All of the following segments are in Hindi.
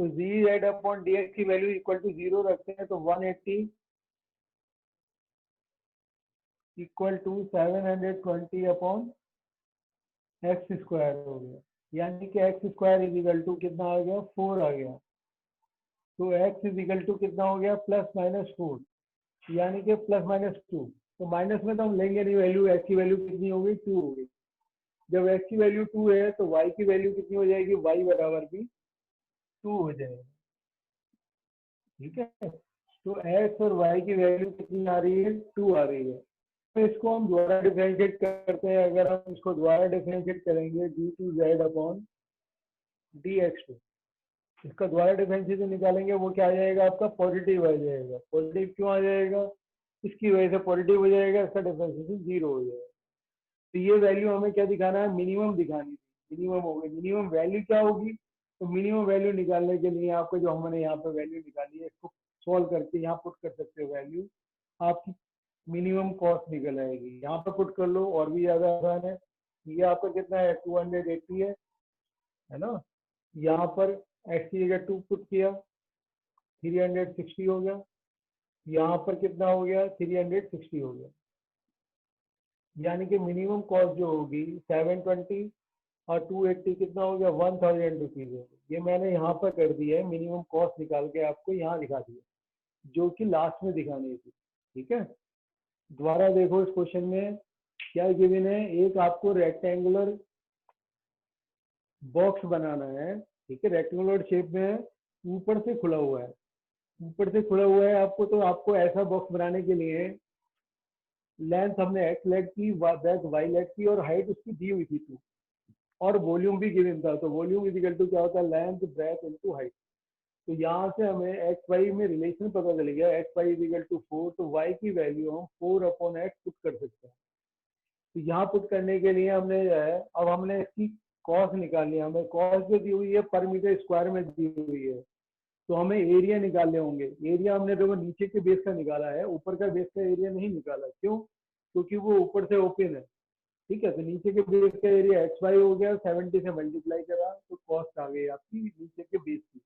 तो G Z upon D X की वैल्यू इक्वल टू 0 रखते हैं तो 180 equal to 720 upon X square हो गया, यानी कि X square is equal to कितना आ गया 4 आ गया। तो एक्स इज इक्वल टू कितना हो गया +-4, यानी कि +-2। तो माइनस में तो हम लेंगे नहीं वैल्यू, एक्स की वैल्यू कितनी होगी 2 होगी। जब एक्स की वैल्यू 2 है तो वाई की वैल्यू कितनी हो जाएगी, वाई बराबर भी 2 हो जाएगा। ठीक है, तो एक्स और वाई की वैल्यू कितनी आ रही है 2 आ रही है। तो इसको हम दोबारा डिफरेंशिएट करते हैं। अगर हम इसको दोबारा डिफरेंशिएट करेंगे d2z अपॉन dx2, इसका दोबारा डिफरेंशिएशन निकालेंगे, वो क्या आ जाएगा आपका पॉजिटिव आ जाएगा। पॉजिटिव क्यों आ जाएगा, इसकी वजह से पॉजिटिव हो जाएगा, इसका डिफरेंशिएशन 0 हो जाएगा। तो ये वैल्यू हमें क्या दिखाना है, मिनिमम दिखानी थी। मिनिमम होगी, मिनिमम वैल्यू क्या होगी, तो मिनिमम वैल्यू निकालने के लिए आपको जो हमने यहाँ पे वैल्यू निकाली है इसको सॉल्व करके यहाँ पुट कर सकते हो वैल्यू, आपकी मिनिमम कॉस्ट निकल आएगी। यहाँ पे पुट कर लो और भी ज़्यादा आसान है। ये आपका कितना है 280 है ना। यहाँ पर एक्स की जगह 2 पुट किया 360 हो गया। यहाँ पर कितना हो गया 360 हो गया, यानी कि मिनिमम कॉस्ट जो होगी 720 और 280 कितना हो गया 1000 रुपीज हो गया। ये मैंने यहाँ पर कर दिया है, मिनिमम कॉस्ट निकाल के आपको यहाँ दिखा दिया, जो कि लास्ट में दिखानी थी। ठीक है, दोबारा देखो इस क्वेश्चन में क्या गिवन है, एक आपको रेक्टेंगुलर बॉक्स बनाना है। ठीक है, रेक्टेंगुलर शेप में है, ऊपर से खुला हुआ है, ऊपर से खुला हुआ है आपको। तो आपको ऐसा बॉक्स बनाने के लिए लेंथ हमने एक्स लेट की, ब्रेथ वाई लेट की, और हाइट उसकी दी हुई थी 2, और वॉल्यूम भी गिवन था। तो वॉल्यूम इज इक्वल टू क्या होता है, लेंथ ब्रेथ इनटू हाइट। तो यहाँ से हमें एक्स वाई में रिलेशन पता चल गया, X Y is equal to 4, तो वाई की वैल्यू हम 4 अपॉन एक्स पुट कर सकते हैं। तो यहाँ पुट करने के लिए हमने जो है, अब हमने इसकी कॉस्ट निकालनी है। हमें कॉस्ट जो दी हुई है पर मीटर स्क्वायर में दी हुई है, तो हमें एरिया निकालने होंगे। एरिया हमने देखो नीचे के बेस का निकाला है, ऊपर का बेस का एरिया नहीं निकाला। क्यों, क्योंकि वो ऊपर से ओपन है। ठीक है, तो नीचे के बेस का एरिया एक्स वाई हो गया, 70 से मल्टीप्लाई करा तो कॉस्ट आ गई आपकी नीचे के बेस की।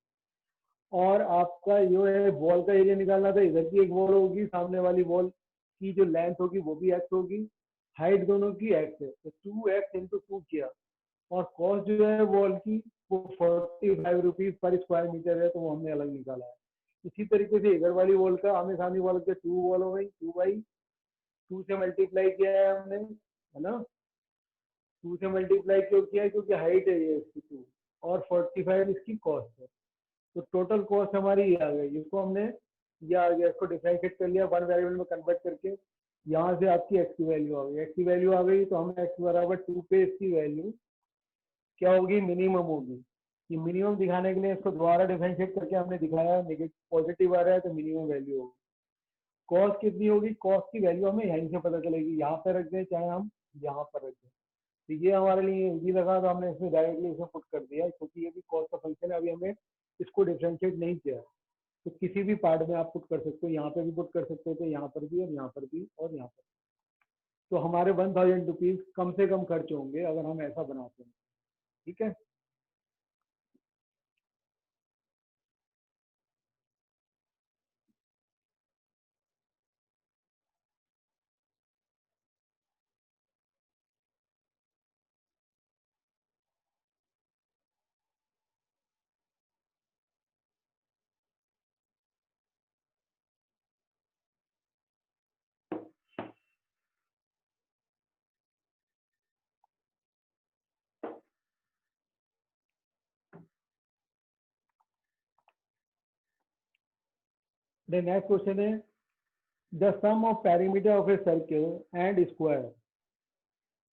और आपका जो है वॉल का एरिया निकालना था, इधर की एक वॉल होगी, सामने वाली वॉल की जो लेंथ होगी वो भी एक्स होगी, हाइट दोनों की एक्स है, तो 2x इंटू 2 किया। और कॉस्ट जो है वॉल की वो 45 रुपीज पर स्क्वायर मीटर है, तो वो हमने अलग निकाला है। इसी तरीके से इधर वाली वॉल का आमने सामने वॉल के 2 वॉल हो गई, 2 से मल्टीप्लाई किया है हमने, है ना। 2 से मल्टीप्लाई क्यों किया है, क्योंकि हाइट है ये इसकी 2, और 45 इसकी कॉस्ट है। तो टोटल कॉस्ट हमारी ये आ गई, जिसको हमने ये आ गया, इसको डिफरेंशिएट कर लिया, वन वेरिएबल में कन्वर्ट करके यहाँ से आपकी एक्स की वैल्यू आ गई। एक्स की वैल्यू आ गई तो हमें एक्स बराबर 2 पे इसकी वैल्यू क्या होगी, मिनिमम होगी। कि मिनिमम दिखाने के लिए इसको दोबारा डिफरेंशिएट करके हमने दिखाया, नेगेटिव पॉजिटिव आ रहा है तो मिनिमम वैल्यू होगी। कॉस्ट कितनी होगी, कॉस्ट की वैल्यू हमें यहीं से पता चलेगी, यहाँ पे रख दें चाहे हम यहाँ पर रख दें। तो ये हमारे लिए इजी लगा तो हमने इसमें डायरेक्टली इसे पुट कर दिया, क्योंकि ये भी कॉस्ट का फंक्शन है। अभी हमें इसको डिफरेंशिएट नहीं किया, तो किसी भी पार्ट में आप पुट कर सकते हो, यहाँ पे भी पुट कर सकते हो, तो यहाँ पर भी और यहाँ पर भी और यहाँ पर। तो हमारे 1000 रुपीज कम से कम खर्च होंगे अगर हम ऐसा बनाते हैं। ठीक है, द नेक्स्ट क्वेश्चन है the sum of perimeter of a circle and square.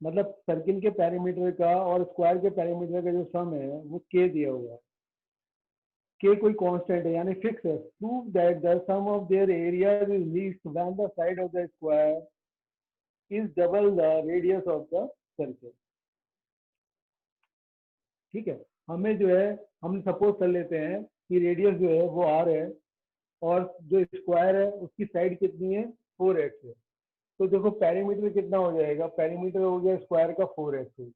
मतलब सर्किल के पेरीमीटर का और स्क्वायर के पेरीमीटर का जो सम है वो के दिया हुआ है। के कोई कांस्टेंट है यानी फिक्स है। Prove that the sum of their areas is least when the side of the square is double the radius of the circle. ठीक है, हमें जो है, हम सपोज कर लेते हैं कि रेडियस जो है वो आर है, और जो स्क्वायर है उसकी साइड कितनी है 4x है। तो देखो पेरीमीटर कितना हो जाएगा, पेरीमीटर हो गया स्क्वायर का 4x,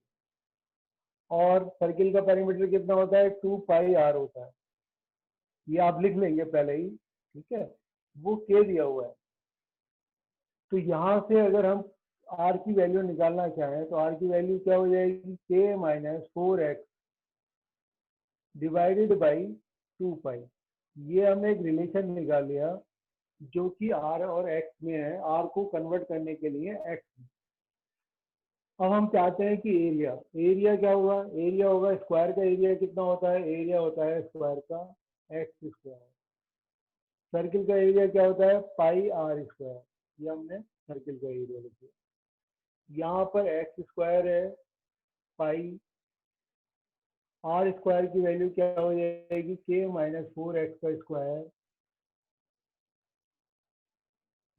और सर्किल का पेरीमीटर कितना होता है 2 पाई आर होता है। ये आप लिख लेंगे पहले ही, ठीक है, वो के दिया हुआ है। तो यहाँ से अगर हम आर की वैल्यू निकालना चाहें तो आर की वैल्यू क्या हो जाएगी, के माइनस 4x डिवाइडेड बाई 2 पाई। ये हमने एक रिलेशन निकाल लिया जो कि आर और एक्स में है, आर को कन्वर्ट करने के लिए एक्स में। अब हम चाहते हैं कि एरिया, एरिया क्या होगा, एरिया होगा स्क्वायर का एरिया कितना होता है, एरिया होता है स्क्वायर का एक्स स्क्वायर। सर्किल का एरिया क्या होता है, पाई आर स्क्वायर। ये हमने सर्किल का एरिया लिख दिया। यहाँ पर एक्स स्क्वायर है, पाई आर स्क्वायर की वैल्यू क्या हो जाएगी, के माइनस 4x का स्क्वायर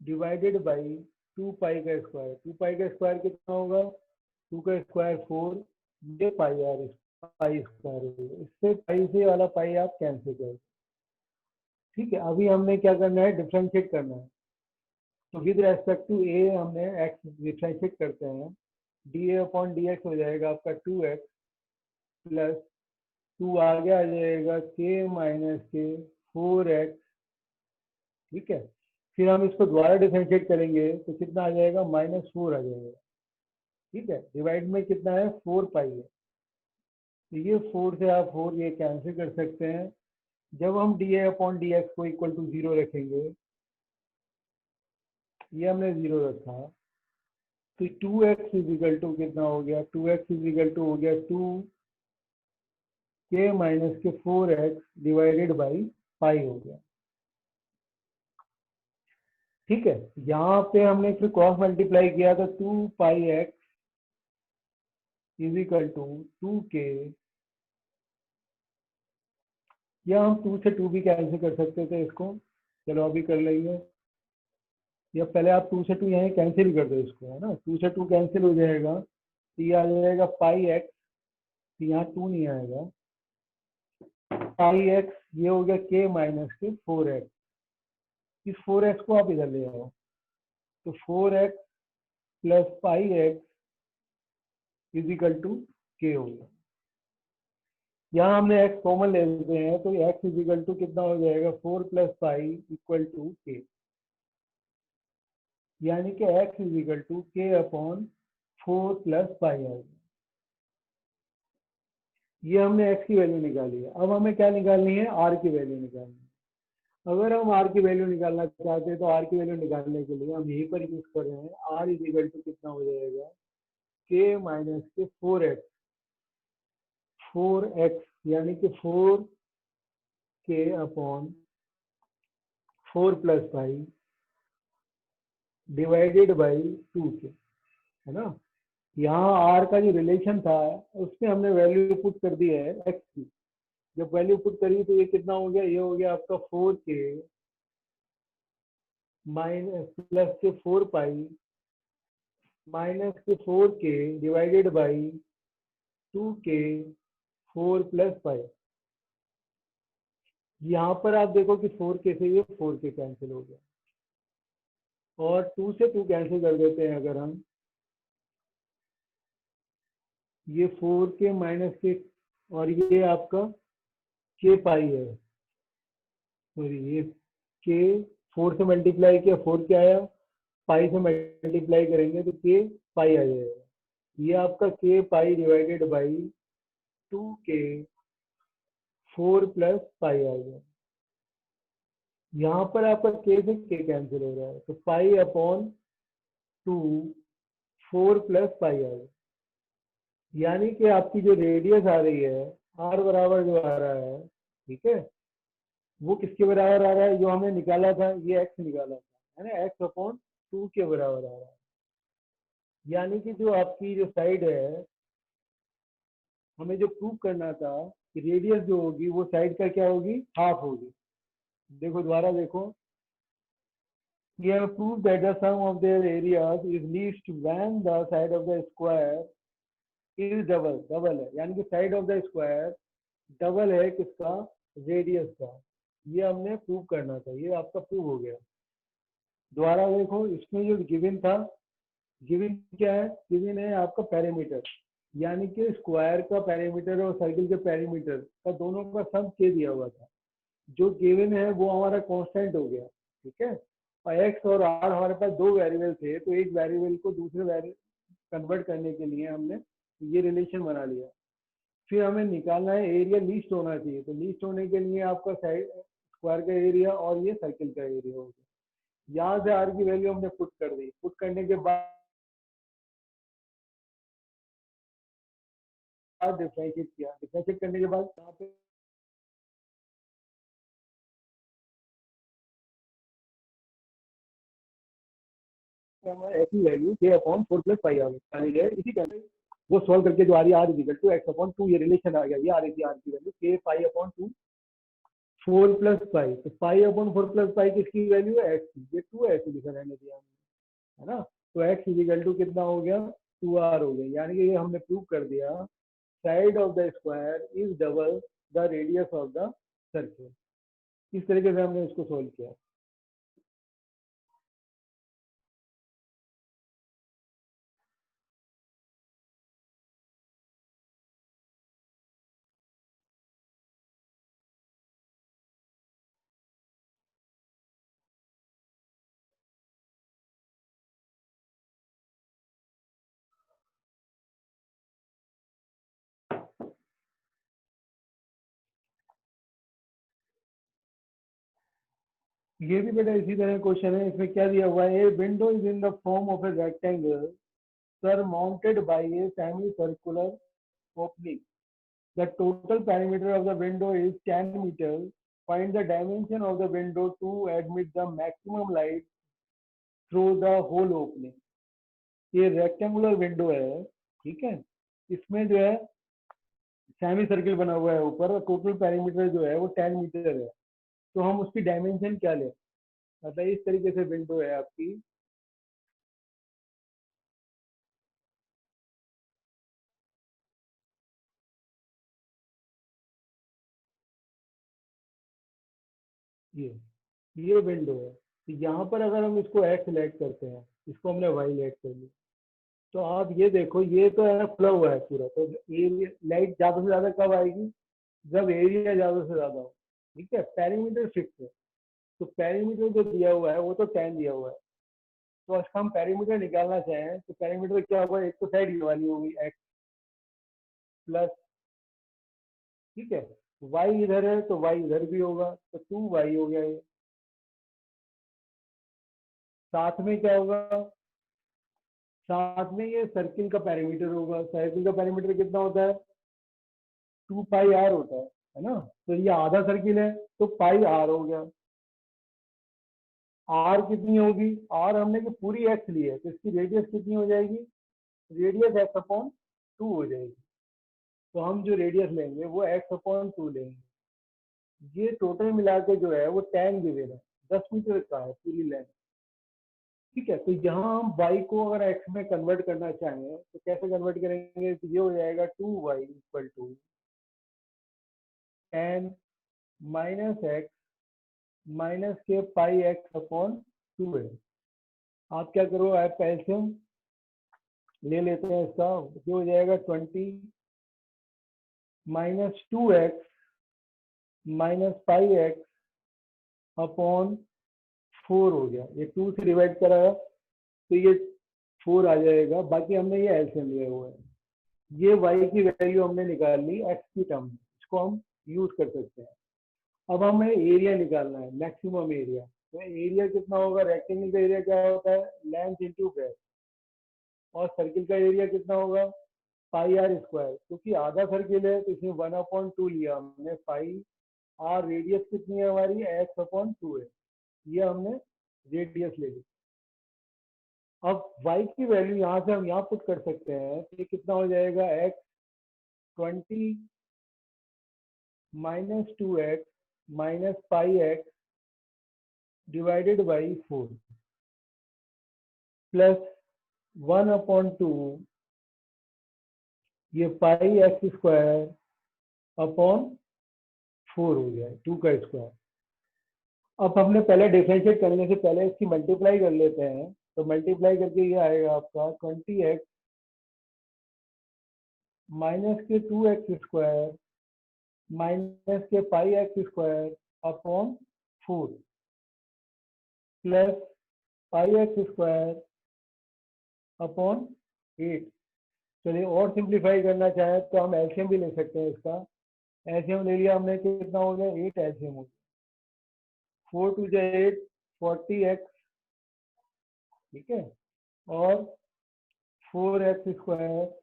डिवाइडेड बाई 2 पाई का स्क्वायर। 2 पाई का स्क्वायर कितना होगा, 2 का स्क्वायर 4, ये पाई आर पाई स्क्वायर होगा। इससे पाई से वाला पाई आप कैंसिल करो। ठीक है, अभी हमने क्या करना है, डिफ्रेंशिएट करना है। तो विद रेस्पेक्ट टू ए हमने एक्स डिफ्रेंशिएट करते हैं, D A upon D x हो जाएगा आपका 2x प्लस 2 आगे आ जाएगा के माइनस के 4x। ठीक है, फिर हम इसको दोबारा डिफरेंशिएट करेंगे तो कितना आ जाएगा, -4 आ जाएगा। ठीक है, डिवाइड में कितना है, 4 पाई है। तो ये 4 से आप 4 ये कैंसिल कर सकते हैं। जब हम D A upon D x को इक्वल टू 0 रखेंगे, ये हमने 0 रखा, तो 2x इजिकल टू कितना हो गया, 2x इजिकल टू हो गया 2 के माइनस के 4x डिवाइडेड बाई पाई हो गया। ठीक है, यहाँ पे हमने फिर क्रॉस मल्टीप्लाई किया तो 2 पाई x इजिकल टू 2k, या हम 2 से 2 भी कैंसिल कर सकते थे इसको, चलो अभी कर लेंगे। या पहले आप 2 से 2 यहाँ कैंसिल कर दो इसको, है ना, 2 से 2 कैंसिल हो जाएगा, तो ये आ जाएगा पाई एक्स, यहाँ 2 नहीं आएगा, पाई एक्स ये हो गया के माइनस के 4x। इस 4x को आप इधर ले आओ, तो 4x plus pi X equal to के हो गया। यहाँ हमने x कॉमन ले लेते हैं, तो x इजिकल टू कितना हो जाएगा, 4 प्लस पाई इक्वल टू के, यानी कि x इजिकल टू के अपॉन 4 प्लस पाई आ गया। ये हमने x की वैल्यू निकाली है। अब हमें क्या निकालनी है, r की वैल्यू निकालनी है। अगर हम r की वैल्यू निकालना चाहते हैं तो r की वैल्यू निकालने के लिए हम यहीं पर यूज कर रहे हैं, r इजिकल टू कितना हो जाएगा, k माइनस के 4x यानी कि 4 के upon 4 plus pi divided by 2k, है ना। यहाँ r का जो रिलेशन था उसमें हमने वैल्यू पुट कर दी है x की। जब वैल्यू पुट करी तो ये कितना हो गया, ये हो गया आपका 4k माइनस प्लस के 4 पाई माइनस के 4k divided by 2k 4 plus पाई। यहाँ पर आप देखो कि 4k से ये 4k कैंसिल हो गया, और 2 से 2 कैंसिल कर देते हैं अगर हम, ये 4k माइनस के, और ये आपका k पाई है, सॉरी ये k 4 से मल्टीप्लाई किया 4 क्या आया, पाई से मल्टीप्लाई करेंगे तो k पाई आ जाएगा। ये आपका k pi divided by 2k 4 plus pi आ गया। यहाँ पर आपका k से k कैंसिल हो रहा है, तो पाई अपॉन 2 4 प्लस पाई आ गया। यानी कि आपकी जो रेडियस आ रही है, r बराबर जो आ रहा है, ठीक है, वो किसके बराबर आ रहा है, जो हमने निकाला था, ये x निकाला था, है ना, x अपॉन 2 के बराबर आ रहा है। यानी कि जो आपकी जो साइड है, हमें जो प्रूव करना था कि रेडियस जो होगी वो साइड का क्या होगी, हाफ होगी। देखो दोबारा देखो, we have proved that the sum of their areas is least when the side of the square is double, double है, यानी कि side of the square double है किसका, रेडियस का। ये हमने प्रूव करना था, ये आपका प्रूव हो गया। दोबारा देखो, इसमें जो गिवन था, गिवन क्या है, गिवन है आपका पेरीमीटर, यानी कि स्क्वायर का पेरीमीटर और सर्किल के पेरीमीटर का दोनों का सम के दिया हुआ था। जो गिवन है वो हमारा कांस्टेंट हो गया, ठीक है। और एक्स और आर हमारे पास दो वेरिएबल थे, तो एक वेरिएबल को दूसरे वेरिएबल कन्वर्ट करने के लिए हमने ये रिलेशन बना लिया। फिर हमें निकालना है एरिया लीस्ट होना चाहिए, तो लीस्ट होने के लिए आपका साइड स्क्वायर का एरिया और ये सर्किल का एरिया हो गया। यहाँ से आर की वैल्यू हमने पुट कर दी, पुट करने के बाद डिफरेंशिएट किया, डिफरेंशिएट करने के बाद यहाँ पे ऐसी वैल्यू के अपॉन 4+5 आ गई है। इसी तरह वो सॉल्व करके जो आ रही है R equal to X upon 2, ये रिलेशन आ गया, ये आ रही थी आर की वैल्यू के 5/2 4+5। तो 5/4+5 किसकी वैल्यू है, एक्स की, ये 2 ऐसे लिखा रहने दिया हमने, है ना। तो एक्स इक्वल टू कितना हो गया, 2r हो गया। यानी कि ये हमने प्रूव कर दिया side of the square is double the radius of the circle. इस तरीके से हमने इसको सोल्व किया। ये भी बेटा इसी तरह क्वेश्चन है। इसमें क्या दिया हुआ है, a window is in the form of a rectangle surmounted by a semicircular opening. The total perimeter of the window is 10 meters. Find the dimension of the window to admit the maximum light through the whole opening. ये रेक्टेंगुलर विंडो है, ठीक है। इसमें जो है सेमी सर्किल बना हुआ है ऊपर, और टोटल पेरीमीटर जो है वो 10 मीटर है। तो हम उसकी डायमेंशन क्या लें, मतलब इस तरीके से विंडो है आपकी, ये विंडो है। तो यहाँ पर अगर हम इसको एक्स लेट करते हैं, इसको हमने वाई लेट कर लिया, तो आप ये देखो ये तो है ना खुला हुआ है पूरा, तो एरिया लाइट ज्यादा से ज्यादा कब आएगी, जब एरिया ज्यादा से ज्यादा हो, ठीक है। पेरीमीटर फिक्स है, तो पेरीमीटर जो दिया हुआ है वो तो 10 दिया हुआ है। तो अगर हम पेरीमीटर निकालना चाहें तो पेरीमीटर क्या होगा, एक तो साइड वाली होगी एक्स प्लस, ठीक है, वाई इधर है तो वाई इधर भी होगा, तो 2y हो गया ये। साथ में क्या होगा, साथ में ये सर्किल का पेरीमीटर होगा। सर्किल का पेरीमीटर कितना होता है, 2πr होता है ना। तो ये आधा सर्किल है तो पाई आर हो गया। आर कितनी होगी, आर हमने कि पूरी एक्स ली है, तो इसकी रेडियस कितनी हो जाएगी, रेडियस एक्स अपॉन 2 हो जाएगी। तो हम जो रेडियस लेंगे वो एक्स अपॉन 2 लेंगे। ये टोटल मिला के जो है वो 10 गिवन है, 10 मीटर का है पूरी लेंथ, ठीक है। तो यहाँ हम y को अगर x में कन्वर्ट करना चाहें तो कैसे कन्वर्ट करेंगे, तो ये हो जाएगा 2y equal to 10 minus X minus के पाई एक्स अपॉन 2 है। आप क्या करो, आप एल्सियम ले लेते हैं इसका, ये हो जाएगा 20 minus 2x minus pi x upon 4 हो गया। ये 2 से डिवाइड करा तो ये 4 आ जाएगा। बाकी हमने ये एल्सियम लिया हुआ है। ये y की वैल्यू हमने निकाल ली x की टर्म में, इसको हम यूज कर सकते हैं। अब हमें एरिया निकालना है, मैक्सिमम एरिया। तो एरिया कितना होगा, रेक्टेंगल का एरिया क्या होता है, लेंथ इंटू ब्रेथ, और सर्किल का एरिया कितना होगा, पाई आर स्क्वायर। क्योंकि आधा सर्किल है तो इसमें 1/2 लिया हमने, पाई आर रेडियस कितनी है हमारी, x/2 है, ये हमने रेडियस ले ली। अब y की वैल्यू यहाँ से हम यहाँ पुट कर सकते हैं, तो ये कितना हो जाएगा, x 20 minus 2x minus pi x divided by 4 plus 1/2 ये पाई एक्स स्क्वायर अपॉन 4 हो गया, 2 का स्क्वायर। अब हमने पहले डिफरेंशिएट करने से पहले इसकी मल्टीप्लाई कर लेते हैं, तो मल्टीप्लाई करके ये आएगा आपका 20x माइनस के 2x स्क्वायर माइनस के pi x square upon 4 plus pi x square upon 8। चलिए और सिंप्लीफाई करना चाहे तो हम एलसीएम भी ले सकते हैं इसका। एलसीएम ले लिया हमने, कितना हो गया 8 एलसीएम हो गया, 4 टू जा 8, 40x, ठीक है, और 4x स्क्वायर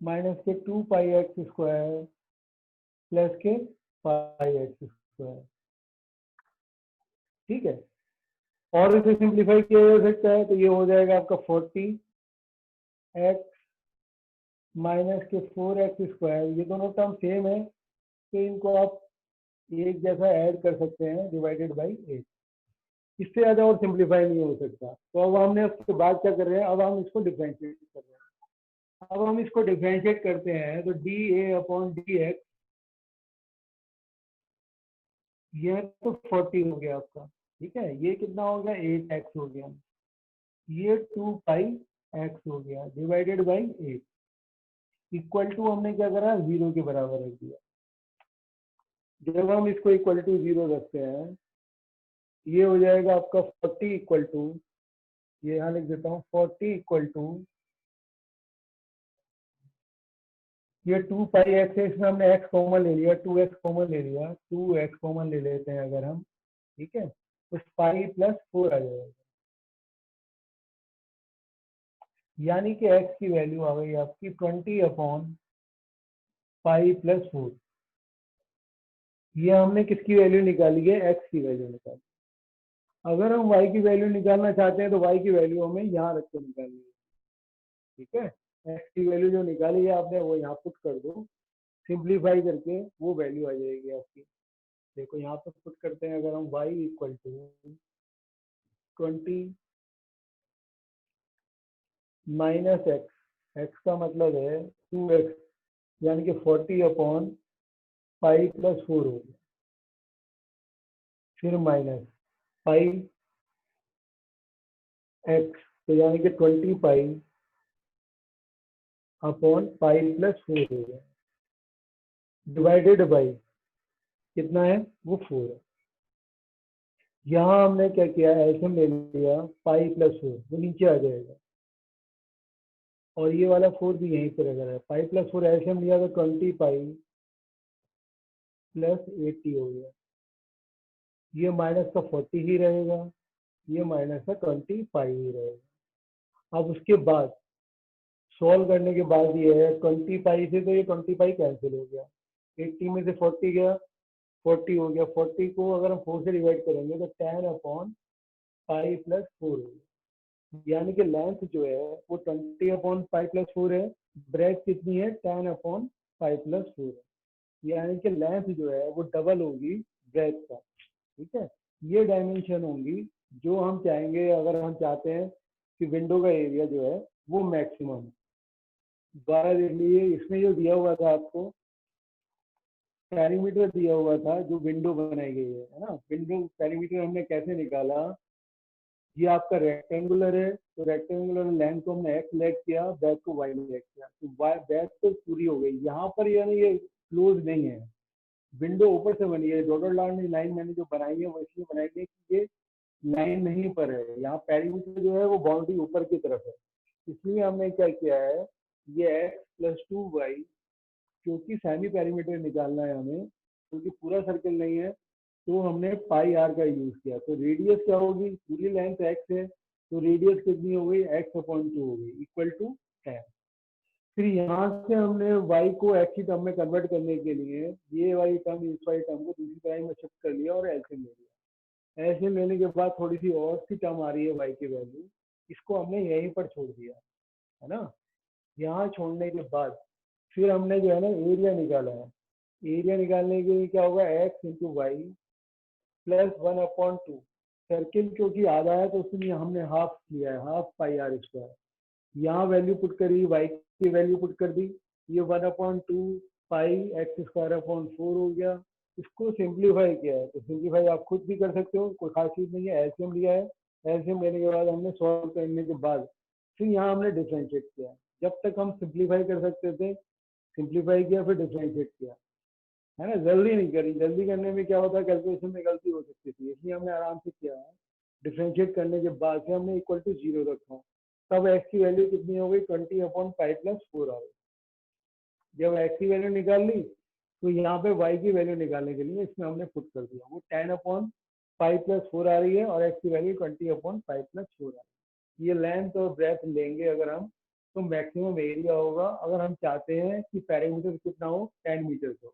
माइनस के 2 पाई एक्स स्क्वायर प्लस के पाई एक्स स्क्वायर, ठीक है। और इसे सिंप्लीफाई किया जा सकता है तो ये हो जाएगा आपका 40x माइनस के 4x स्क्वायर, ये दोनों टर्म सेम है तो इनको आप एक जैसा ऐड कर सकते हैं, डिवाइडेड बाई 8। इससे ज़्यादा और सिंप्लीफाई नहीं हो सकता। तो अब हमने उसके बाद क्या कर रहे हैं, अब हम इसको डिफरेंशिएट कर रहे हैं। अब हम इसको डिफरेंशिएट करते हैं तो D A upon D x, ये तो 40 हो गया आपका, ठीक है, ये कितना हो गया 8x हो गया, ये 2 पाई एक्स हो गया डिवाइडेड बाई 8, इक्वल टू हमने क्या करा 0 के बराबर रख दिया। जब हम इसको इक्वल टू 0 रखते हैं, ये हो जाएगा आपका 40 इक्वल टू, ये यहाँ लिख देता हूँ, 40 इक्वल टू, ये 2 पाई एक्स है, इसमें हमने x कॉमन ले लिया, 2x कॉमन ले लिया, 2x कॉमन ले लेते हैं अगर हम, ठीक है, तो पाई प्लस 4 आ जाएगा, यानी कि x की वैल्यू आ गई आपकी 20 अपॉन पाई प्लस 4। ये हमने किसकी वैल्यू निकाली है, x की वैल्यू निकाली। अगर हम y की वैल्यू निकालना चाहते हैं तो y की वैल्यू हमें यहाँ रख के निकालनी है, ठीक है। x की वैल्यू जो निकाली है आपने वो यहाँ पुट कर दो, सिंप्लीफाई करके वो वैल्यू आ जाएगी आपकी। देखो यहाँ पर पुट करते हैं, अगर हम y equal to 20 minus X, X का मतलब है 2x, यानी कि 40 अपॉन पाई प्लस 4 हो गया, फिर माइनस पाई एक्स, तो यानी कि 20 पाई अपॉन पाई प्लस 4 हो गया, डिवाइडेड बाई कितना है वो 4 है। यहाँ हमने क्या किया, एलसीएम ले लिया, पाई प्लस 4 वो नीचे आ जाएगा, और ये वाला 4 भी यहीं पर अगर है, पाई प्लस 4 एलसीएम लिया तो 20 पाई प्लस 80 हो गया, ये माइनस का 40 ही रहेगा, ये माइनस का 20 पाई ही रहेगा। अब उसके बाद सॉल्व करने के बाद ये है 20 पाई से, तो ये 20 पाई कैंसिल हो गया, 80 में से 40 गया, 40 हो गया, 40 को अगर हम 4 से डिवाइड करेंगे तो 10 अपॉन पाई प्लस 4 हो गया, यानी कि लेंथ जो है वो 20 अपॉन पाई प्लस 4 है, ब्रेथ कितनी है 10 अपॉन पाई प्लस 4 है, यानी कि लेंथ जो है वो डबल होगी ब्रेथ का, ठीक है। ये डायमेंशन होंगी जो हम चाहेंगे, अगर हम चाहते हैं कि विंडो का एरिया जो है वो मैक्सिमम। दोबारा देख लीजिए, इसमें जो दिया हुआ था आपको पेरीमीटर दिया हुआ था, जो विंडो बनाई गई है ना, विंडो पेरीमीटर हमने कैसे निकाला, ये आपका रेक्टेंगुलर है तो रेक्टेंगुलर लेंथ को हमने एक्स लेग किया, बैक को वाई लेग किया, तो बैक तो पूरी हो गई। यहाँ पर यानी ये क्लोज नहीं है, विंडो ऊपर से बनी है, डॉटेड लाइन मैंने जो बनाई है वो इसलिए बनाई है कि ये लाइन नहीं पर है, यहाँ पेरीमीटर जो है वो बाउंड्री ऊपर की तरफ है, इसलिए हमने क्या किया है, ये एक्स प्लस 2y, क्योंकि सेमी पेरीमीटर निकालना है हमें, क्योंकि पूरा सर्कल नहीं है, तो हमने पाई आर का यूज किया। तो रेडियस क्या होगी, पूरी लेंथ एक्स है तो रेडियस कितनी हो गई, एक्स अपॉन 2 हो गई, इक्वल टू 10। फिर यहाँ से हमने y को x की टर्म में कन्वर्ट करने के लिए ये वाली टर्म इस वाली टर्म को दूसरी तरह में शिफ्ट कर लिया और एलसीएम ले लिया। एलसीएम लेने के बाद थोड़ी सी और सी टर्म आ रही है y की वैल्यू, इसको हमने यहीं पर छोड़ दिया है ना। यहाँ छोड़ने के बाद फिर हमने जो है ना एरिया निकाला है, एरिया निकालने के लिए क्या होगा, X into Y plus 1/2, circle क्योंकि आधा है तो उसमें हमने हाफ लिया है, हाफ पाई आर स्क्वायर, यहाँ वैल्यू पुट करी, वाई की वैल्यू पुट कर दी, ये 1/2 पाई एक्स स्क्वायर अपॉन 4 हो गया। इसको सिंप्लीफाई किया है, तो सिंप्लीफाई आप खुद भी कर सकते हो, कोई खास चीज़ नहीं है। एलसीएम लिया है, एलसीएम लेने के बाद हमने सॉल्व करने के बाद फिर यहाँ हमने डिफरेंशिएट किया, जब तक हम सिंप्लीफाई कर सकते थे सिंप्लीफाई किया, फिर डिफरेंशिएट किया। है ना, जल्दी नहीं करी, जल्दी करने में क्या होता है कैलकुलेशन में गलती हो सकती थी, इसलिए हमने आराम से किया है। डिफ्रेंशिएट करने के बाद से हमने इक्वल टू 0 रखा, तब एक्स की वैल्यू कितनी हो गई 20/5 + 4 आ गई। जब एक्स की वैल्यू निकाल ली तो यहाँ पे वाई की वैल्यू निकालने के लिए इसमें हमने पुट कर दिया, वो 10/5 + 4 आ रही है और एक्स की वैल्यू 20/5 + 4 आ रही है। ये लेंथ और ब्रेथ लेंगे अगर हम, तो मैक्सिमम एरिया होगा, अगर हम चाहते हैं कि पैरामीटर कितना हो 10 मीटर हो।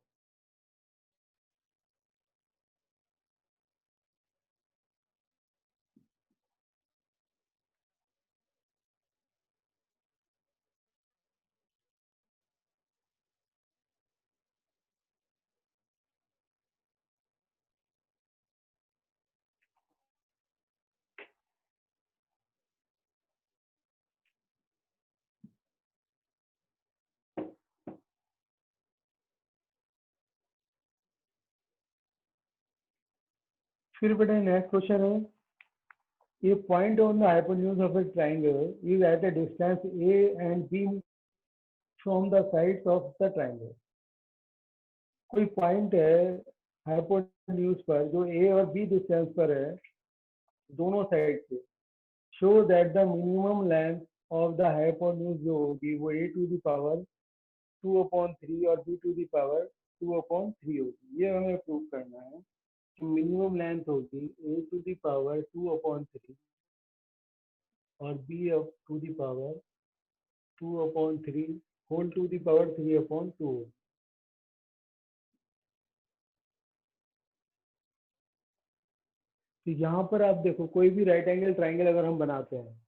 फिर बेटा नेक्स्ट क्वेश्चन है, A point on the hypotenuse of a triangle is at a distance A and B from the sides of the triangle. कोई पॉइंट है हाइपोटेन्यूज पर जो A और B डिस्टेंस पर है दोनों साइड से, show that the minimum length of the hypotenuse जो होगी वो A⁴ और B⁴ होगी। ये हमें प्रूव करना है कि मिनिमम लेंथ होगी A⁴ और B⁴ whole to the power 3/2। तो यहाँ पर आप देखो कोई भी राइट एंगल ट्राइंगल अगर हम बनाते हैं,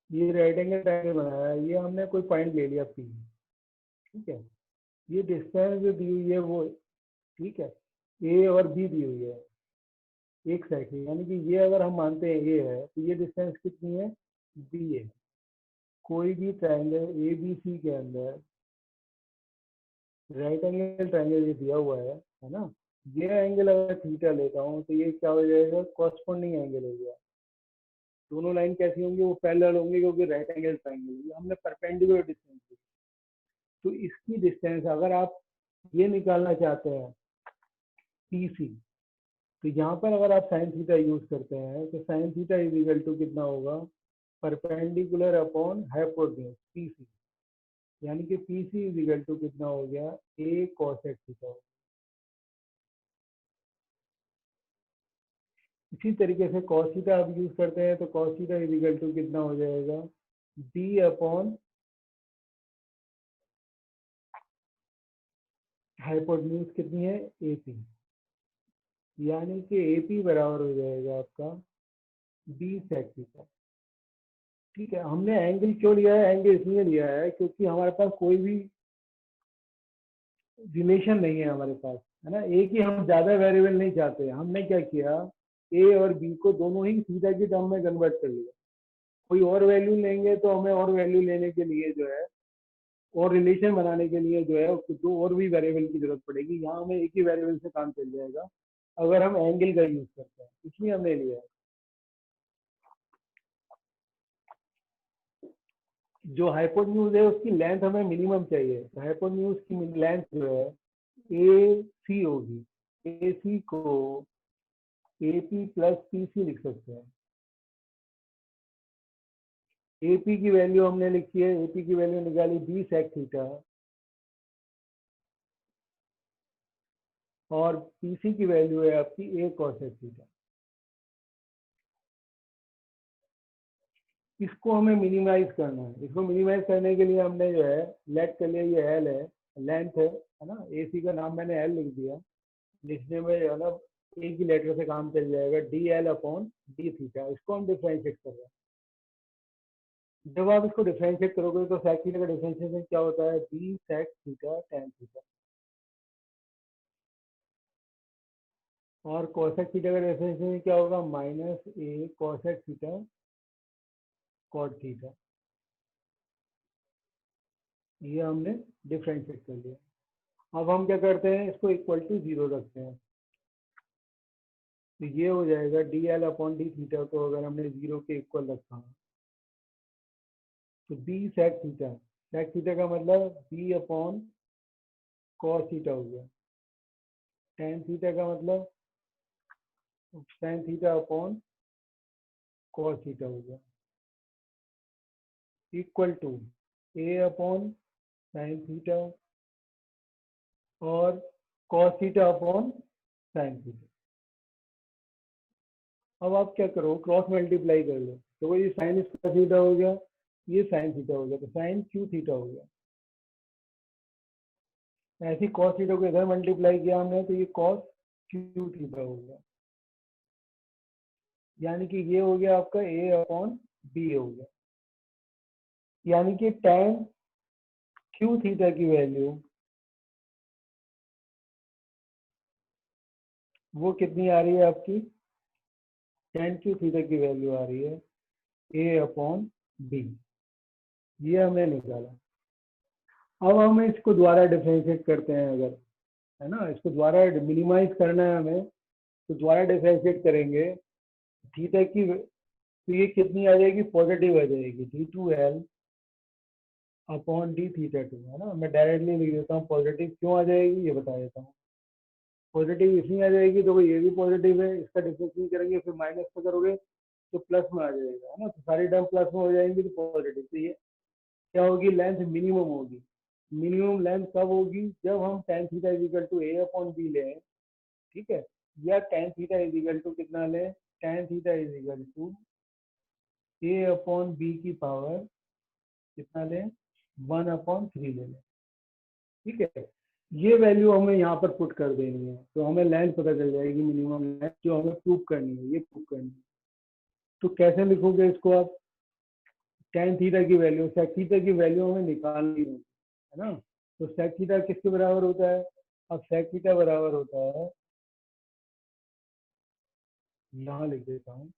ये राइट एंगल ट्राइंगल बनाया है, ये हमने कोई पॉइंट ले लिया P, ठीक है, ये डिस्टेंस जो दी हुई है वो, ठीक है, A और B दी हुई है एक साइड से, यानी कि ये अगर हम मानते हैं A है तो ये डिस्टेंस कितनी है B है। कोई भी ट्राइंगल ABC के अंदर राइट एंगल ट्राइंगल ये दिया हुआ है ना, ये एंगल अगर थीटा लेता हूँ तो ये क्या हो जाएगा कॉरस्पॉन्डिंग एंगल हो गया। दोनों लाइन कैसी होंगी, वो पैरेलल होंगी क्योंकि राइट एंगल ट्राइंगल, ये हमने परपेंडिकुलर डिस्टेंस दी। तो इसकी डिस्टेंस अगर आप ये निकालना चाहते हैं PC, तो यहाँ पर अगर आप साइन थीटा यूज करते हैं तो sine theta is equal to कितना होगा परपेंडिकुलर अपॉन हाइपोटेन्यूज PC, यानी कि PC इज इक्वल टू कितना हो गया A cosec थीटा। इसी तरीके से cos थीटा आप यूज करते हैं तो cos theta is equal to कितना हो जाएगा B अपॉन हाइपोटेन्यूज कितनी है AP, यानी कि AP बराबर हो जाएगा आपका B sec थीटा। ठीक है, हमने एंगल क्यों लिया है, एंगल इसलिए लिया है क्योंकि हमारे पास कोई भी रिलेशन नहीं है हमारे पास, है ना, एक ही हम ज्यादा वेरिएबल नहीं चाहते। हमने क्या किया A और B को दोनों ही थीटा की टर्म में कन्वर्ट कर लिया। कोई और वैल्यू लेंगे तो हमें और वैल्यू लेने के लिए जो है और रिलेशन बनाने के लिए जो है उसको दो और भी वेरिएबल की जरूरत पड़ेगी, यहाँ हमें एक ही वेरिएबल से काम चल जाएगा अगर हम एंगल का यूज करते हैं, इसलिए हमने लिया है। जो हाइपोटेन्यूज है उसकी लेंथ हमें मिनिमम चाहिए, तो हाइपोटेन्यूज की लेंथ जो है AC होगी, AC को AP प्लस PC लिख सकते हैं। AP की वैल्यू हमने लिखी है, AP की वैल्यू निकाली B sec थीटा, और PC की वैल्यू है आपकी A cosec थीटा। इसको हमें मिनिमाइज करना है, इसको मिनिमाइज करने के लिए हमने जो है लेट कर लिया, ये L है, लेंथ है ना, AC का नाम मैंने L लिख दिया, लिखने में जो है ना एक ही लेटर से काम चल जाएगा DL अपॉन D थीटा, इसको हम डिफरेंशिएट कर रहे हैं। जब आप इसको डिफरेंशिएट करोगे तो sec थीटा का डिफरेंशिएशन क्या होता है B sec theta tan theta, और cosec थीटा का डिफरेंशिएशन क्या होगा -A cosec theta cot theta. ये हमने डिफरेंशिएट कर लिया। अब हम क्या करते हैं, इसको इक्वल टू 0 रखते हैं, तो ये हो जाएगा DL अपॉन D थीटा को अगर हमने 0 के इक्वल रखा तो B sec theta sec theta का मतलब बी अपॉन कॉस थीटा हो गया। टेन थीटा का मतलब sine theta upon cos theta हो गया, equal to A upon sine theta और cos theta upon sine theta. अब आप क्या करो, क्रॉस मल्टीप्लाई कर लो, तो ये साइन स्क्वायर थीटा हो गया, ये साइन थीटा हो गया, तो साइन क्यू थीटा हो गया। ऐसे कॉस थीटा को इधर मल्टीप्लाई किया हमने, तो ये कॉस क्यू थीटा हो गया, यानी कि ये हो गया आपका ए अपॉन बी हो गया। यानी कि tan क्यू थीटा की वैल्यू वो कितनी आ रही है आपकी, tan क्यू थीटा की वैल्यू आ रही है ए अपॉन बी, ये हमने निकाला। अब हम इसको द्वारा डिफरेंशिएट करते हैं अगर, है ना, इसको द्वारा मिनिमाइज करना है हमें, तो द्वारा डिफरेंशिएट करेंगे थीटा की, तो ये कितनी आ जाएगी, पॉजिटिव आ जाएगी, d2l upon D theta two, है ना। मैं डायरेक्टली लिख देता हूँ पॉजिटिव, क्यों आ जाएगी ये बता देता हूँ। पॉजिटिव इसलिए आ जाएगी तो ये भी पॉजिटिव है, इसका डिफरेंशिएट करेंगे फिर माइनस में करोगे तो प्लस में आ जाएगा, है ना। तो सारी टर्म प्लस में हो जाएंगी तो पॉजिटिव, तो ये क्या होगी, लेंथ मिनिमम होगी। मिनिमम लेंथ कब होगी, जब हम tan theta is equal to A upon B लें, ठीक है, या tan theta is equal to कितना लें, tan theta is equal to A upon B की पावर कितना लें, 1/3 ले लें, ठीक है। ये वैल्यू हमें यहाँ पर पुट कर देनी है, तो हमें लेंथ पता चल जाएगी, मिनिमम लेंथ जो हमें प्रूव करनी है, ये प्रूव करनी है। तो कैसे लिखोगे इसको आप, tan थीटा की वैल्यू, sec थीटा की वैल्यू हमें निकालनी है ना। तो sec थीटा किसके बराबर होता है, अब sec थीटा बराबर होता है, यहाँ लिख देता हूँ,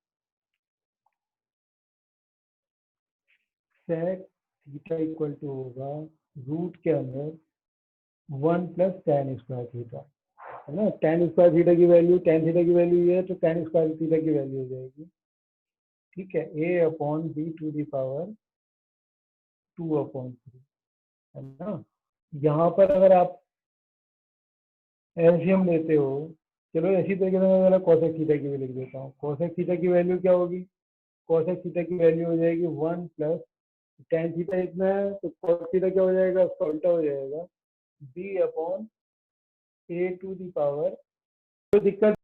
sec थीटा इक्वल टू होगा रूट के अंदर 1 प्लस tan स्क्वायर थीटा, है ना। tan स्क्वायर थीटा की वैल्यू, tan थीटा की वैल्यू ये है, तो tan स्क्वायर थीटा की वैल्यू हो जाएगी, ठीक है, a upon b to the power 2/3, है ना। यहाँ पर अगर आप एलसीएम लेते हो, चलो ऐसी तरीके से मैं कोसेक थीटा की भी लिख देता हूँ। कोसेक थीटा की वैल्यू क्या होगी, कोसेक थीटा की वैल्यू हो जाएगी 1 प्लस tan थीटा इतना है, तो cos थीटा क्या हो जाएगा, उसका उल्टा हो जाएगा, b upon A to the power. तो दिक्कत